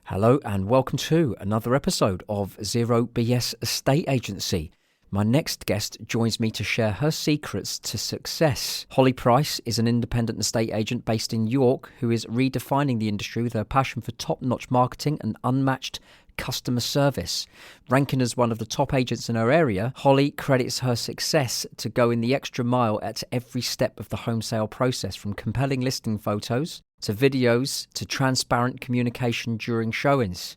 Hello and welcome to another episode of Zero BS Estate Agency. My next guest joins me to share her secrets to success. Holly Price is an independent estate agent based in York who is redefining the industry with her passion for top-notch marketing and unmatched customer service. Ranking as one of the top agents in her area, Holly credits her success to going the extra mile at every step of the home sale process, from compelling listing photos to videos to transparent communication during showings.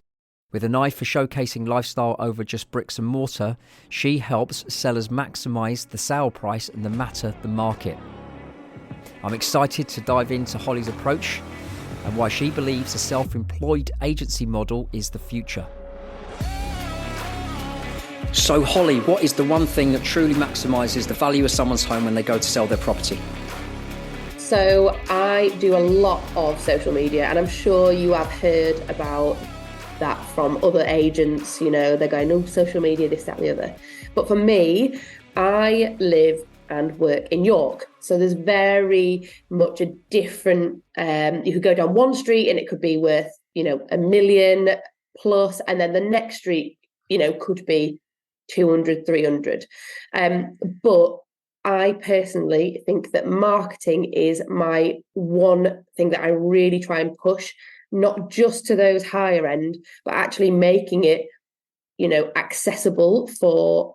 With an eye for showcasing lifestyle over just bricks and mortar, she helps sellers maximise the sale price and the market. I'm excited to dive into Holly's approach and why she believes a self-employed agency model is the future. So Holly, what is the one thing that truly maximises the value of someone's home when they go to sell their property? So I do a lot of social media, and I'm sure you have heard about that from other agents. You know, they're going, oh, social media, this, that, and the other. But for me, I live and work in York. So there's very much a different, you could go down one street and it could be worth, $1 million plus. And then the next street, could be 200, 300. But I personally think that marketing is my one thing that I really try and push, not just to those higher end, but actually making it, accessible for,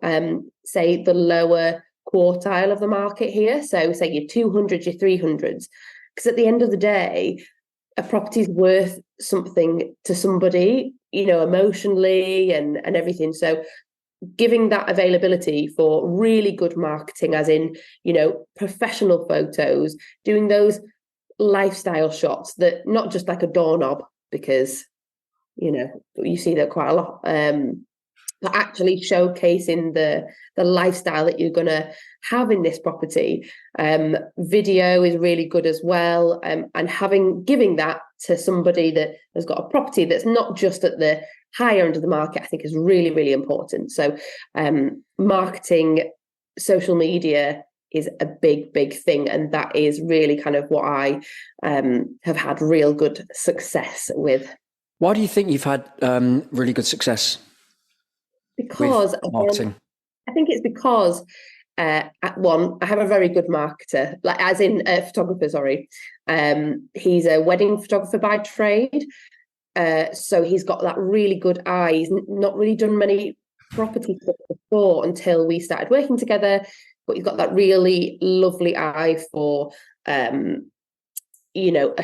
say, the lower quartile of the market here. So say your 200s, your 300s, because at the end of the day, a property is worth something to somebody, emotionally and everything. So giving that availability for really good marketing, as in, professional photos, doing those lifestyle shots that not just like a doorknob, because, you see that quite a lot, but actually showcasing the lifestyle that you're going to have in this property. Video is really good as well. And giving that to somebody that has got a property that's not just at the higher end of the market, I think is really, really important. So marketing, social media is a big, big thing. And that is really kind of what I have had real good success with. Why do you think you've had really good success? Because marketing. I think it's because I have a very good marketer, like as in a photographer, sorry. He's a wedding photographer by trade. So he's got that really good eye. He's not really done many property stuff before until we started working together, but he's got that really lovely eye for, a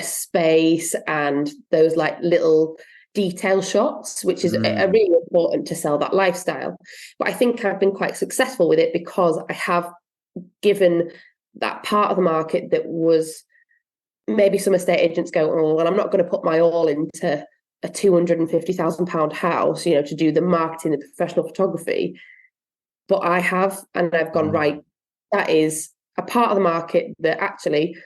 space and those like little detail shots, which is are really important to sell that lifestyle. But I think I've been quite successful with it because I have given that part of the market that was maybe some estate agents go, oh, well, I'm not going to put my all into a £250,000 house, to do the marketing, the professional photography. But I have, and I've gone, right, that is a part of the market that actually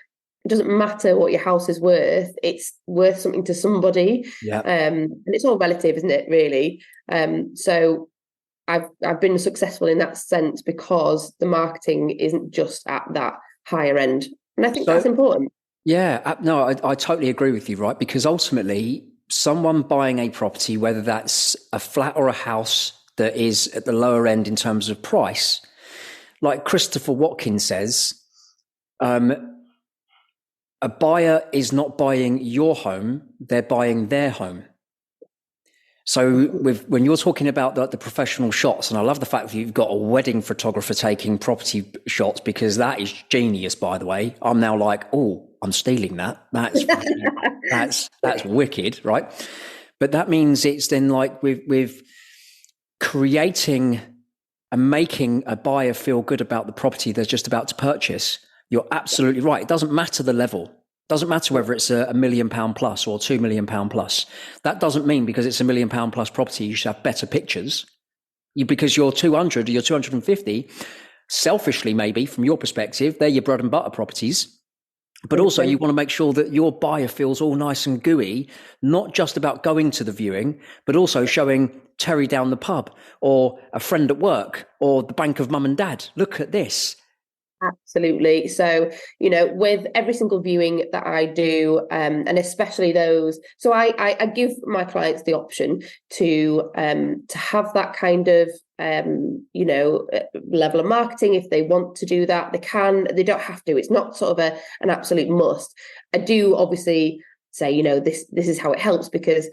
it doesn't matter what your house is worth, it's worth something to somebody. Yeah. And it's all relative, isn't it, really? So I've been successful in that sense because the marketing isn't just at that higher end. And I think that's important. Yeah, no, I totally agree with you, right? Because ultimately, someone buying a property, whether that's a flat or a house that is at the lower end in terms of price, like Christopher Watkins says, a buyer is not buying your home, they're buying their home. So when you're talking about the professional shots, and I love the fact that you've got a wedding photographer taking property shots, because that is genius, by the way. I'm now like, oh, I'm stealing that. That's wicked, right? But that means it's then like with creating and making a buyer feel good about the property they're just about to purchase. You're absolutely right. It doesn't matter the level. It doesn't matter whether it's a £1 million plus or £2 million plus. That doesn't mean because it's a £1 million plus property, you should have better pictures. Because you're 200 or you're 250, selfishly maybe from your perspective, they're your bread and butter properties. But also you want to make sure that your buyer feels all nice and gooey, not just about going to the viewing, but also showing Terry down the pub or a friend at work or the bank of mum and dad. Look at this. Absolutely. So, with every single viewing that I do, and especially those, so I give my clients the option to have that kind of level of marketing. If they want to do that, they can. They don't have to. It's not sort of an absolute must. I do obviously say, this is how it helps, because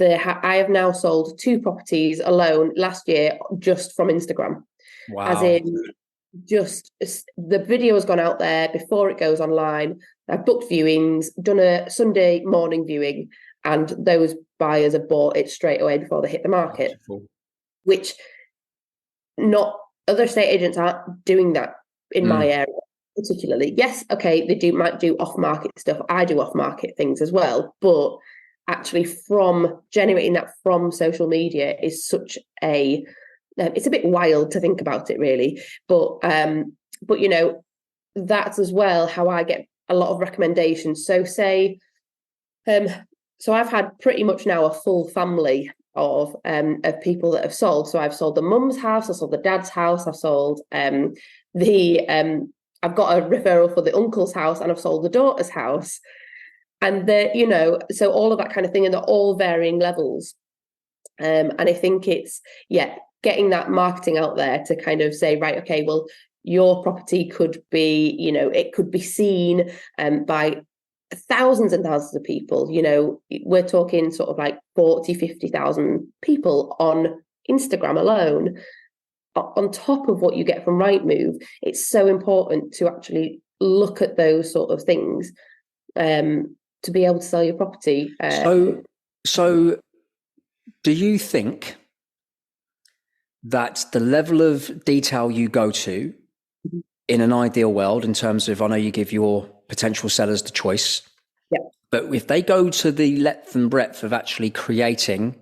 I have now sold 2 properties alone last year just from Instagram. Wow. As in, just the video has gone out there before it goes online. I've booked viewings, done a Sunday morning viewing, and those buyers have bought it straight away before they hit the market. Beautiful. Which not other estate agents aren't doing that in my area particularly. Yes, okay, they might do off-market stuff. I do off-market things as well, but actually from generating that from social media is such a it's a bit wild to think about it, really, but that's as well how I get a lot of recommendations. So say so I've had pretty much now a full family of people that have sold. So I've sold the mum's house, I've sold the dad's house, I've sold I've got a referral for the uncle's house, and I've sold the daughter's house. And so all of that kind of thing, and they're all varying levels. And I think it's getting that marketing out there to kind of say, right, okay, well, your property could be, it could be seen by thousands and thousands of people. We're talking sort of like 40, 50,000 people on Instagram alone. On top of what you get from Rightmove, it's so important to actually look at those sort of things to be able to sell your property. So do you think that the level of detail you go to in an ideal world, in terms of, I know you give your potential sellers the choice, but if they go to the length and breadth of actually creating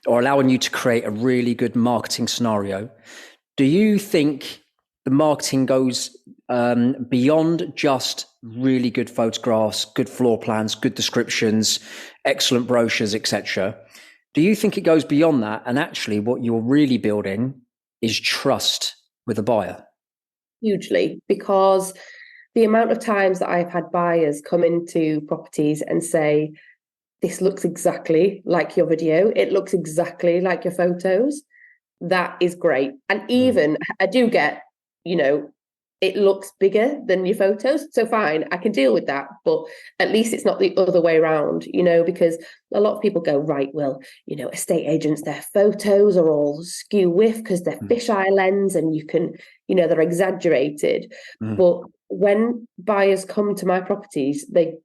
or allowing you to create a really good marketing scenario, do you think the marketing goes beyond just really good photographs, good floor plans, good descriptions, excellent brochures, etc.? Do you think it goes beyond that, and actually what you're really building is trust with a buyer? Hugely, because the amount of times that I've had buyers come into properties and say, this looks exactly like your video, it looks exactly like your photos, that is great. And even I do get, it looks bigger than your photos, so fine, I can deal with that, but at least it's not the other way around, because a lot of people go, right, well, estate agents, their photos are all skew whiff because they're fisheye lens, and you can, they're exaggerated. But when buyers come to my properties, they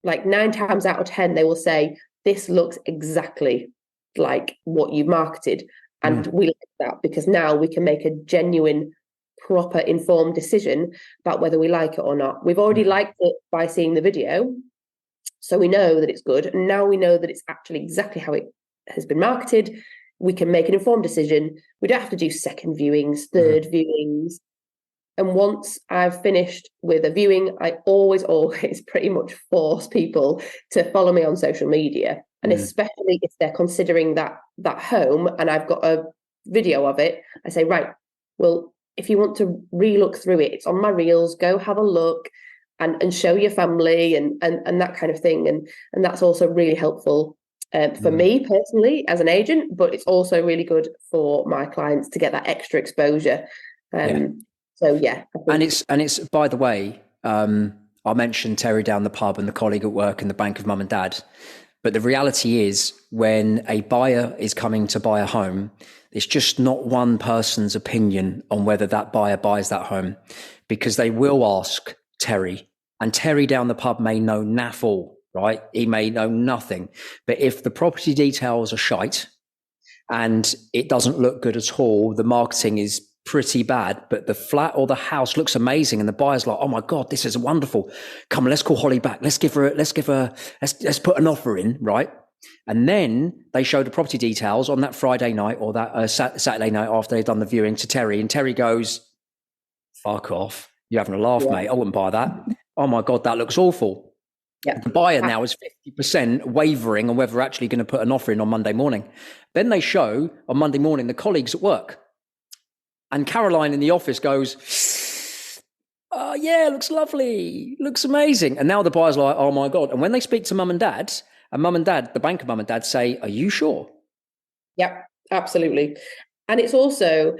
like 9 times out of 10 they will say, this looks exactly like what you marketed, and we like that, because now we can make a genuine, proper, informed decision about whether we like it or not. We've already liked it by seeing the video, so we know that it's good, and now we know that it's actually exactly how it has been marketed. We can make an informed decision. We don't have to do second viewings, third viewings. And once I've finished with a viewing, I always pretty much force people to follow me on social media. And especially if they're considering that home and I've got a video of it, I say, right, well, if you want to re-look through it, it's on my reels, go have a look and show your family and that kind of thing. And that's also really helpful for me personally as an agent, but it's also really good for my clients to get that extra exposure. So yeah. And it's by the way, I mentioned Terry down the pub and the colleague at work and the bank of mum and dad. But the reality is, when a buyer is coming to buy a home, it's just not one person's opinion on whether that buyer buys that home, because they will ask Terry, and Terry down the pub may know naff all, right? He may know nothing. But if the property details are shite and it doesn't look good at all, the marketing is pretty bad, but the flat or the house looks amazing, and the buyer's like, oh my God, this is wonderful. Come on, let's call Holly back. Let's put an offer in, right? And then they show the property details on that Friday night or that Saturday night after they've done the viewing to Terry, and Terry goes, fuck off. You're having a laugh, mate. I wouldn't buy that. Oh my God, that looks awful. Yeah. The buyer now is 50% wavering on whether they're actually going to put an offer in on Monday morning. Then they show on Monday morning the colleagues at work. And Caroline in the office goes, oh yeah, looks lovely, looks amazing. And now the buyer's like, oh my God. And when they speak to mum and dad, the banker mum and dad say, are you sure? Yep, absolutely. And it's also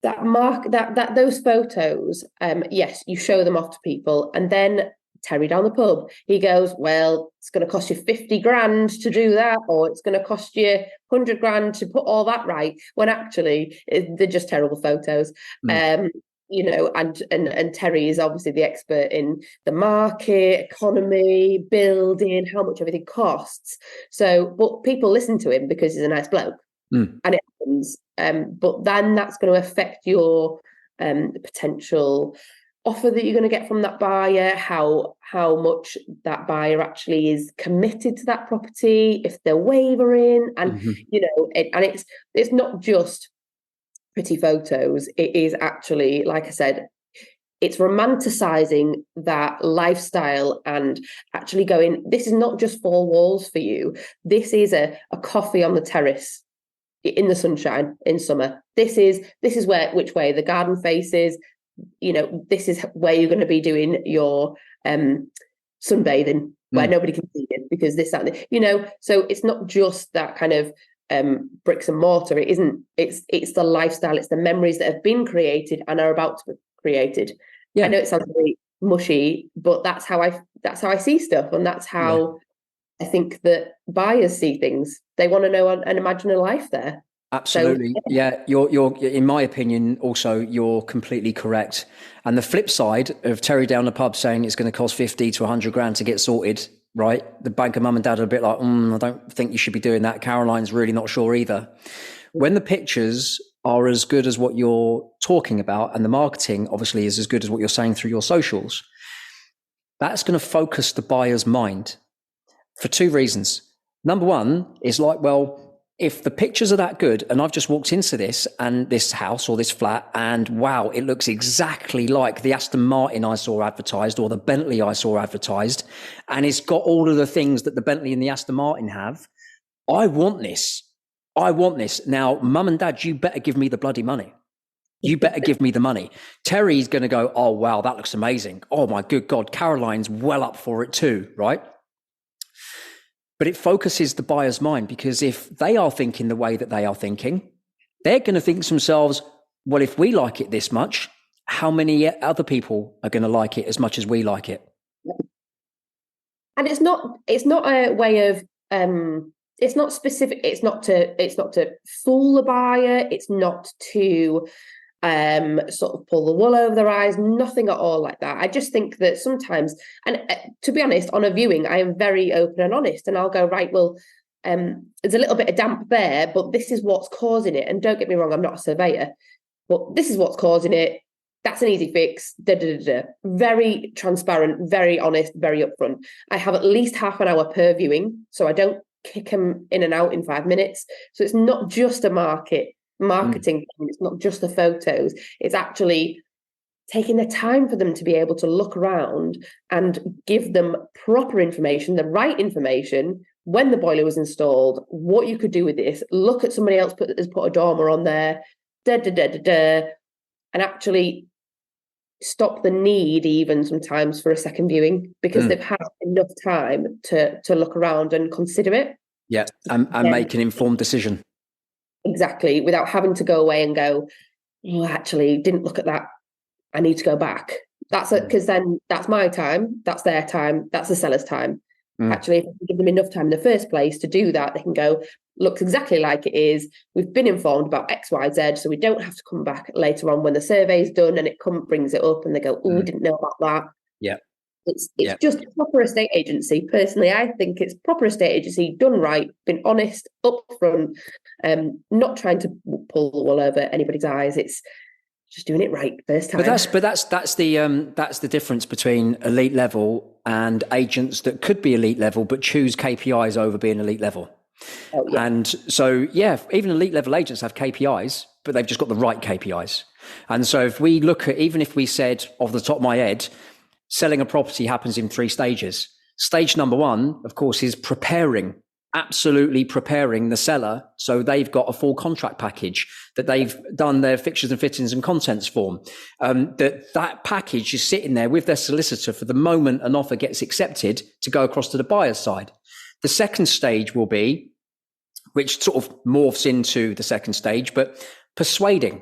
that those photos, yes, you show them off to people, and then Terry down the pub, he goes, well, it's going to cost you 50 grand to do that, or it's going to cost you 100 grand to put all that right, when actually they're just terrible photos. You know, and Terry is obviously the expert in the market, economy, building, how much everything costs. So, but people listen to him because he's a nice bloke. And it happens. But then that's going to affect your potential offer that you're going to get from that buyer, how much that buyer actually is committed to that property, if they're wavering, and you know, it's not just pretty photos. It is actually, like I said, it's romanticizing that lifestyle and actually going, this is not just four walls for you. This is a coffee on the terrace in the sunshine in summer. This is which way the garden faces. You know, this is where you're going to be doing your sunbathing, where nobody can see it because this, that, you know. So it's not just that kind of bricks and mortar. It isn't. It's the lifestyle. It's the memories that have been created and are about to be created. I know it sounds very mushy, but that's how I see stuff, and that's how I think that buyers see things. They want to know and imagine a life there. Absolutely. So, you're in my opinion, also, you're completely correct. And the flip side of Terry down the pub saying it's going to cost 50 to 100 grand to get sorted, right? The banker mum and dad are a bit like, I don't think you should be doing that. Caroline's really not sure either. When the pictures are as good as what you're talking about, and the marketing obviously is as good as what you're saying through your socials, that's going to focus the buyer's mind for two reasons. Number one is like, well, if the pictures are that good and I've just walked into this house or this flat and wow, it looks exactly like the Aston Martin I saw advertised or the Bentley I saw advertised, and it's got all of the things that the Bentley and the Aston Martin have, I want this. Now, mum and dad, you better give me the bloody money. You better give me the money. Terry's going to go, oh, wow, that looks amazing. Oh, my good God, Caroline's well up for it too, right? But it focuses the buyer's mind, because if they are thinking the way that they are thinking, they're going to think to themselves, well, if we like it this much, how many other people are going to like it as much as we like it? And it's not a way of, it's not specific. It's not to fool the buyer. It's not to sort of pull the wool over their eyes, nothing at all like that. I just think that sometimes, and to be honest, on a viewing, I am very open and honest, and I'll go, right, well, there's a little bit of damp there, but this is what's causing it. And don't get me wrong, I'm not a surveyor, but this is what's causing it. That's an easy fix. Very transparent, very honest, very upfront. I have at least half an hour per viewing, so I don't kick them in and out in 5 minutes. So it's not just a marketing thing. It's not just the photos. It's actually taking the time for them to be able to look around and give them proper information, the right information, when the boiler was installed, what you could do with this, look at somebody else has put a dormer on there, and actually stop the need even sometimes for a second viewing, because they've had enough time to look around and consider it. Yeah, and make an informed decision. Exactly, without having to go away and go, oh, actually, didn't look at that. I need to go back. That's it, because then that's my time, that's their time, that's the seller's time. Actually, if you give them enough time in the first place to do that, they can go, looks exactly like it is. We've been informed about X, Y, Z, so we don't have to come back later on when the survey's done and it brings it up and they go, oh, didn't know about that. Yeah. It's just a proper estate agency. Personally, I think it's proper estate agency done right, been honest, upfront, not trying to pull the wool over anybody's eyes. It's just doing it right first time. But that's the difference between elite level and agents that could be elite level but choose KPIs over being elite level. Oh, yeah. And so, even elite level agents have KPIs, but they've just got the right KPIs. And so if we look at, even if we said off the top of my head, selling a property happens in 3 stages. Stage number 1, of course, is preparing absolutely preparing the seller so they've got a full contract package, that they've done their fixtures and fittings and contents form, that package is sitting there with their solicitor for the moment an offer gets accepted to go across to the buyer's side. The second stage will be, which sort of morphs into the second stage, but persuading.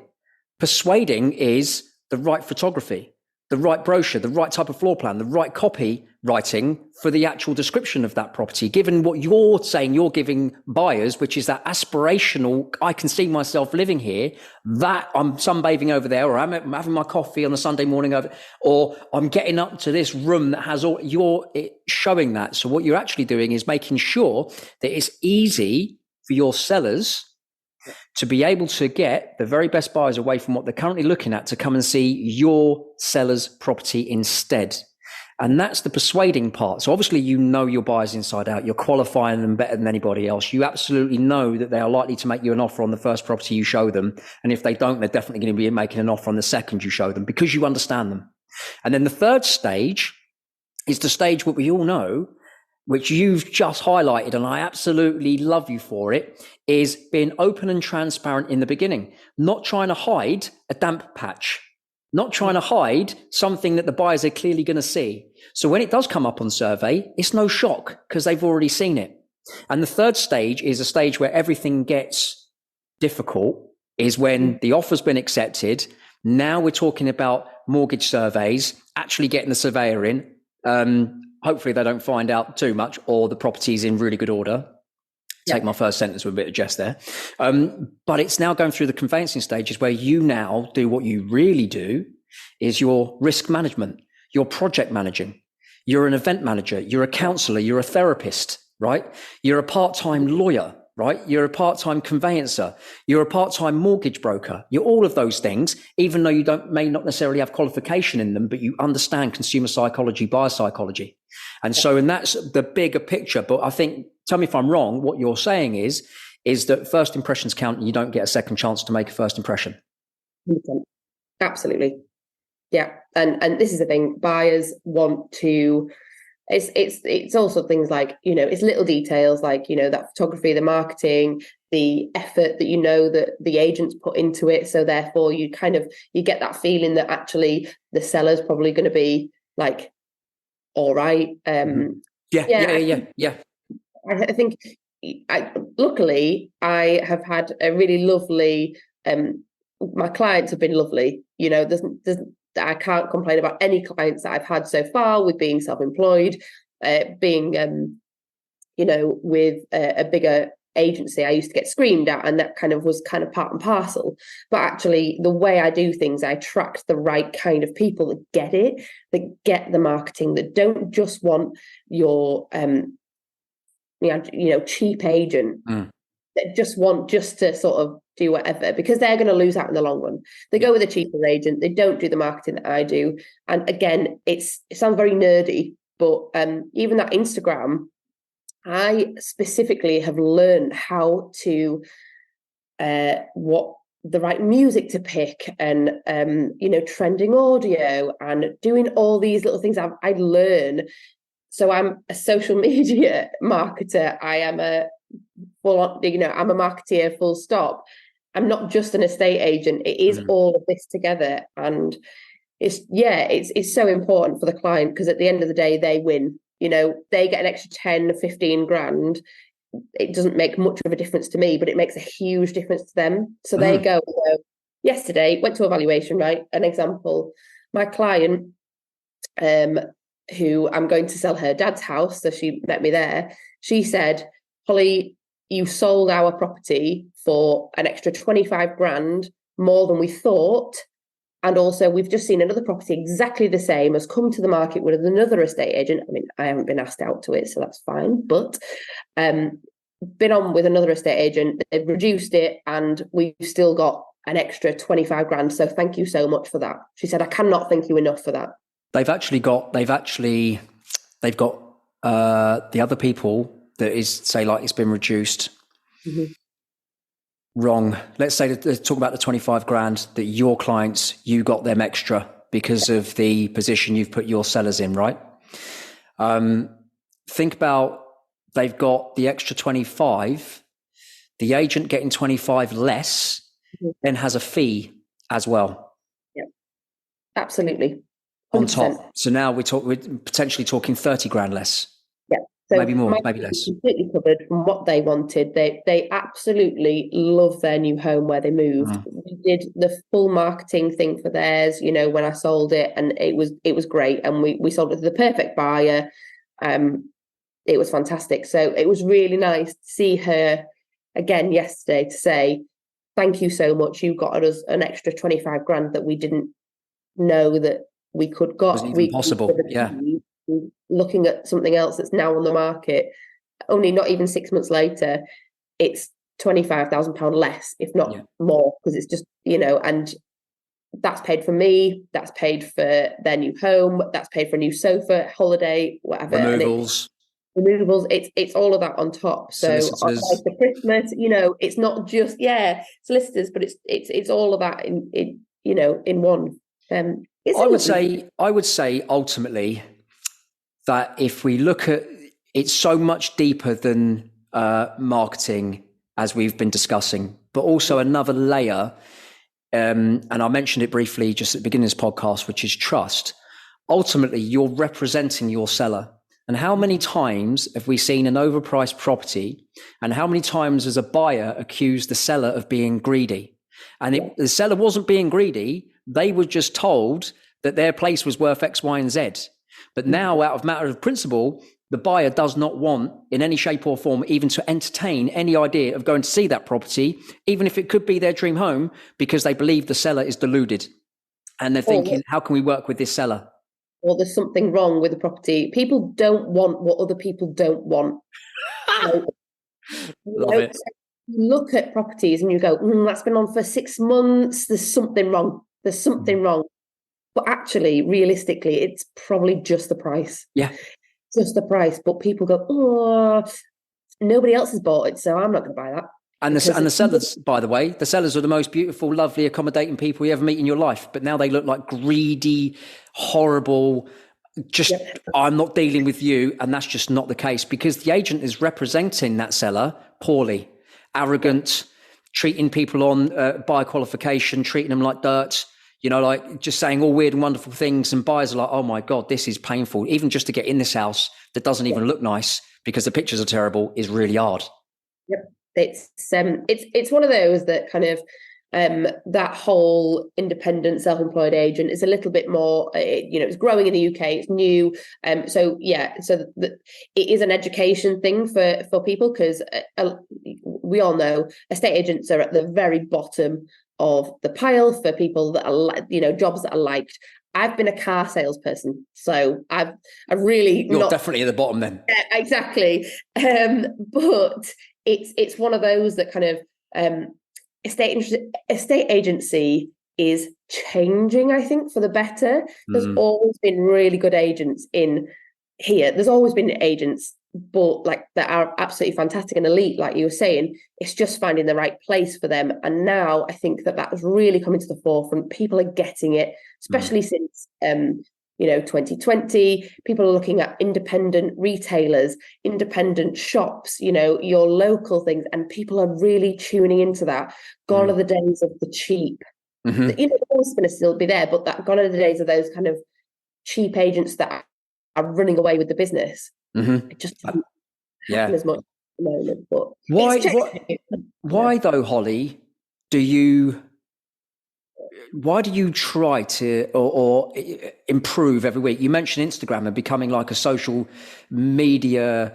Persuading is the right photography, the right brochure, the right type of floor plan, the right copy writing for the actual description of that property, given what you're saying you're giving buyers, which is that aspirational, I can see myself living here, that I'm sunbathing over there, or I'm having my coffee on a Sunday morning over, or I'm getting up to this room that has all, you're showing that. So what you're actually doing is making sure that it's easy for your sellers to be able to get the very best buyers away from what they're currently looking at to come and see your seller's property instead. And that's the persuading part. So obviously, you know your buyers inside out. You're qualifying them better than anybody else. You absolutely know that they are likely to make you an offer on the first property you show them. And if they don't, they're definitely going to be making an offer on the second you show them, because you understand them. And then the third stage is the stage what we all know, which you've just highlighted, and I absolutely love you for it, is being open and transparent in the beginning, not trying to hide a damp patch, not trying to hide something that the buyers are clearly going to see. So when it does come up on survey, it's no shock because they've already seen it. And the third stage is a stage where everything gets difficult, is when the offer's been accepted. Now we're talking about mortgage surveys, actually getting the surveyor in. Hopefully they don't find out too much, or the property's in really good order. Take my first sentence with a bit of jest there. But it's now going through the conveyancing stages where you now do what you really do, is your risk management, your project managing. You're an event manager, you're a counselor, you're a therapist, right? You're a part-time lawyer, right? You're a part-time conveyancer. You're a part-time mortgage broker. You're all of those things, even though you may not necessarily have qualification in them, but you understand consumer psychology, buyer psychology. And so, and that's the bigger picture. But I think, tell me if I'm wrong, what you're saying is that first impressions count and you don't get a second chance to make a first impression. 100%. Absolutely. Yeah. And this is the thing, buyers want to, it's also things like, it's little details like, that photography, the marketing, the effort that, that the agents put into it. So therefore you get that feeling that actually the seller's probably going to be like, all right. Yeah. I think luckily I have had a really lovely, my clients have been lovely. I can't complain about any clients that I've had so far with being self-employed, being, with a bigger agency. I used to get screamed at, and that was part and parcel. But actually, the way I do things, I attract the right kind of people that get it, that get the marketing, that don't just want your, cheap agent, that just want to sort of do whatever, because they're going to lose out in the long run. They go with a cheaper agent. They don't do the marketing that I do. And again, it sounds very nerdy, but even that Instagram, I specifically have learned how to, what the right music to pick, and, trending audio, and doing all these little things I learn. So I'm a social media marketer. I am I'm a marketeer, full stop. I'm not just an estate agent. It is all of this together. And it's so important for the client, because at the end of the day, they win. They get an extra 10, 15 grand. It doesn't make much of a difference to me, but it makes a huge difference to them. So they go, yesterday, went to evaluation, right? An example, my client, who I'm going to sell her dad's house, so she met me there. She said, Holly, you sold our property for an extra 25 grand more than we thought. And also, we've just seen another property exactly the same has come to the market with another estate agent. I mean, I haven't been asked out to it, so that's fine. But been on with another estate agent, they've reduced it, and we've still got an extra 25 grand. So thank you so much for that. She said, I cannot thank you enough for that. They've got the other people that is, say, like, it's been reduced. Wrong. Let's talk about the 25 grand that your clients, you got them extra because of the position you've put your sellers in, right? Think about they've got the extra 25, the agent getting 25 less, then has a fee as well. Yeah, absolutely. 100%. On top. So now we're potentially talking 30 grand less. Yeah. So maybe more, maybe less. Completely covered from what they wanted. They absolutely love their new home where they moved. We did the full marketing thing for theirs, you know, when I sold it, and it was great. And we sold it to the perfect buyer. It was fantastic. So it was really nice to see her again yesterday to say, thank you so much. You got us an extra 25 grand that we didn't know that we could got. Was even possible. Yeah. Looking at something else that's now on the market, only not even 6 months later, it's £25,000 less, if not more, because it's just, you know, and that's paid for me, that's paid for their new home, that's paid for a new sofa, holiday, whatever. Removals. It's all of that on top. So like the Christmas, you know, it's not just solicitors, but it's all of that in you know, in one. I would say ultimately that if we look at it's so much deeper than marketing, as we've been discussing, but also another layer. And I mentioned it briefly just at the beginning of this podcast, which is trust. Ultimately, you're representing your seller. And how many times have we seen an overpriced property? And how many times has a buyer accused the seller of being greedy? And the seller wasn't being greedy. They were just told that their place was worth X, Y, and Z. But now, out of matter of principle, the buyer does not want in any shape or form even to entertain any idea of going to see that property, even if it could be their dream home, because they believe the seller is deluded. And they're thinking, how can we work with this seller? Or there's something wrong with the property. People don't want what other people don't want. Love it. You look at properties and you go, that's been on for 6 months. There's something wrong. There's something wrong. But actually, realistically, it's probably just the price. Yeah. Just the price. But people go, nobody else has bought it, so I'm not going to buy that. And the sellers, by the way, the sellers are the most beautiful, lovely, accommodating people you ever meet in your life. But now they look like greedy, horrible, I'm not dealing with you. And that's just not the case, because the agent is representing that seller poorly, arrogant, treating people on buyer qualification, treating them like dirt, you know, like just saying all weird and wonderful things. And buyers are like, oh my God, this is painful. Even just to get in this house that doesn't even look nice because the pictures are terrible is really hard. Yep. It's one of those that kind of that whole independent self-employed agent is a little bit more, you know, it's growing in the UK, it's new. So it is an education thing for people, because we all know estate agents are at the very bottom of the pile for people that are, you know, jobs that are liked. I've been a car salesperson, so I really you're definitely at the bottom then. Exactly, but it's one of those that kind of estate agency is changing, I think, for the better. There's always been really good agents in here. There's always been agents, but like that are absolutely fantastic and elite, like you were saying. It's just finding the right place for them. And now I think that has really come into the forefront. People are getting it, especially since 2020. People are looking at independent retailers, independent shops, you know, your local things, and people are really tuning into that. Gone are the days of the cheap. You know, they're always going to still be there, but gone are the days of those kind of cheap agents that are running away with the business. It just doesn't happen as much at the moment. But why though, Holly, why do you try to or improve every week? You mentioned Instagram and becoming like a social media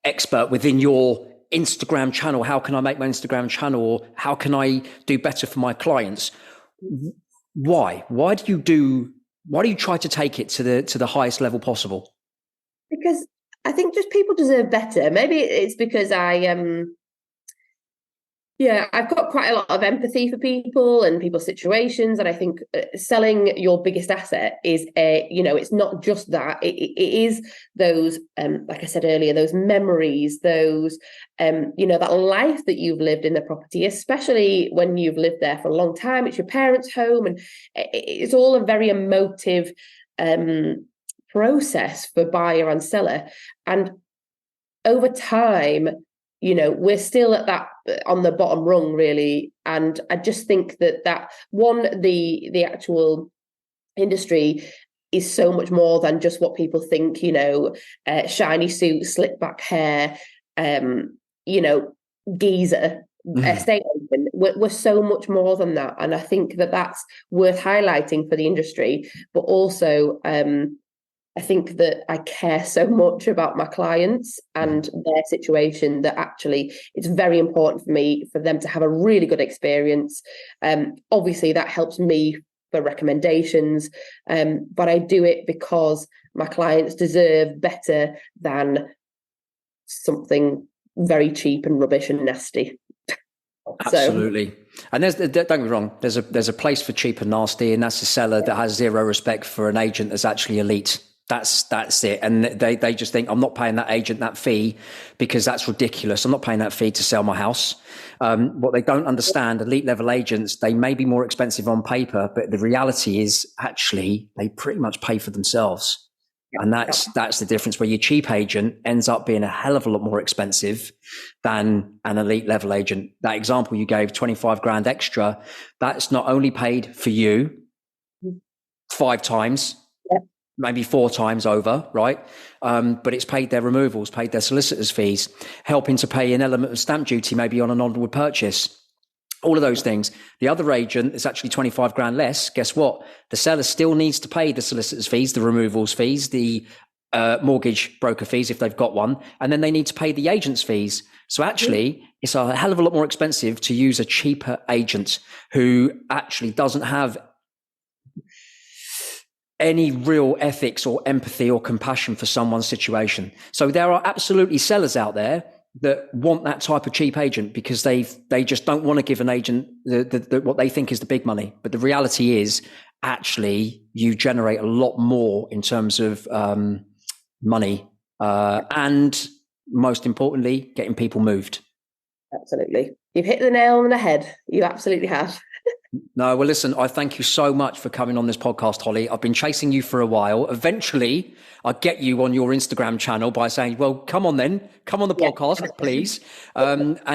expert within your Instagram channel. How can I make my Instagram channel, or how can I do better for my clients? Why do you try to take it to the highest level possible? Because I think just people deserve better. Maybe it's because I've got quite a lot of empathy for people and people's situations. And I think selling your biggest asset is it's not just that. It is those, like I said earlier, those memories, those, that life that you've lived in the property, especially when you've lived there for a long time. It's your parents' home, and it's all a very emotive process for buyer and seller. And over time, we're still at that on the bottom rung, really. And I just think that the actual industry is so much more than just what people think, shiny suit, slick back hair, geezer, estate agent. We're so much more than that. And I think that that's worth highlighting for the industry. But also, I think that I care so much about my clients and their situation that actually it's very important for me for them to have a really good experience. Obviously, that helps me for recommendations, but I do it because my clients deserve better than something very cheap and rubbish and nasty. Absolutely. And don't get me wrong, there's a place for cheap and nasty, and that's a seller that has zero respect for an agent that's actually elite. That's it. And they just think, I'm not paying that agent that fee because that's ridiculous. I'm not paying that fee to sell my house. What they don't understand, elite level agents, they may be more expensive on paper, but the reality is actually they pretty much pay for themselves. And that's the difference, where your cheap agent ends up being a hell of a lot more expensive than an elite level agent. That example you gave, 25 grand extra, that's not only paid for you 5 times, maybe 4 times over, right? But it's paid their removals, paid their solicitors' fees, helping to pay an element of stamp duty maybe on an onward purchase. All of those things. The other agent is actually 25 grand less. Guess what? The seller still needs to pay the solicitors' fees, the removals fees, the mortgage broker fees if they've got one, and then they need to pay the agent's fees. So actually, it's a hell of a lot more expensive to use a cheaper agent who actually doesn't have any real ethics or empathy or compassion for someone's situation. So there are absolutely sellers out there that want that type of cheap agent because they just don't want to give an agent the what they think is the big money. But the reality is actually you generate a lot more in terms of money and most importantly, getting people moved. Absolutely. You've hit the nail on the head. You absolutely have. No, well, listen, I thank you so much for coming on this podcast, Holly. I've been chasing you for a while. Eventually, I'll get you on your Instagram channel by saying, well, come on then, come on the podcast, please. But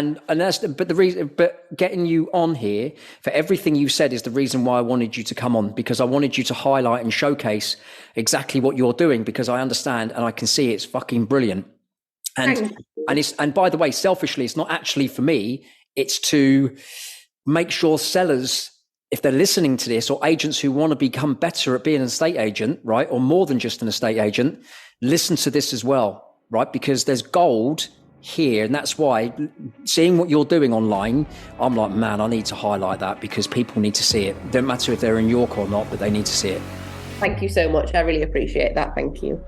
getting you on here for everything you said is the reason why I wanted you to come on, because I wanted you to highlight and showcase exactly what you're doing, because I understand and I can see it's fucking brilliant. And by the way, selfishly, it's not actually for me. It's to make sure sellers, if they're listening to this, or agents who want to become better at being an estate agent, right, or more than just an estate agent, listen to this as well, right? Because there's gold here. And that's why seeing what you're doing online, I'm like, man, I need to highlight that because people need to see it. Don't matter if they're in York or not, but they need to see it. Thank you so much. I really appreciate that. Thank you.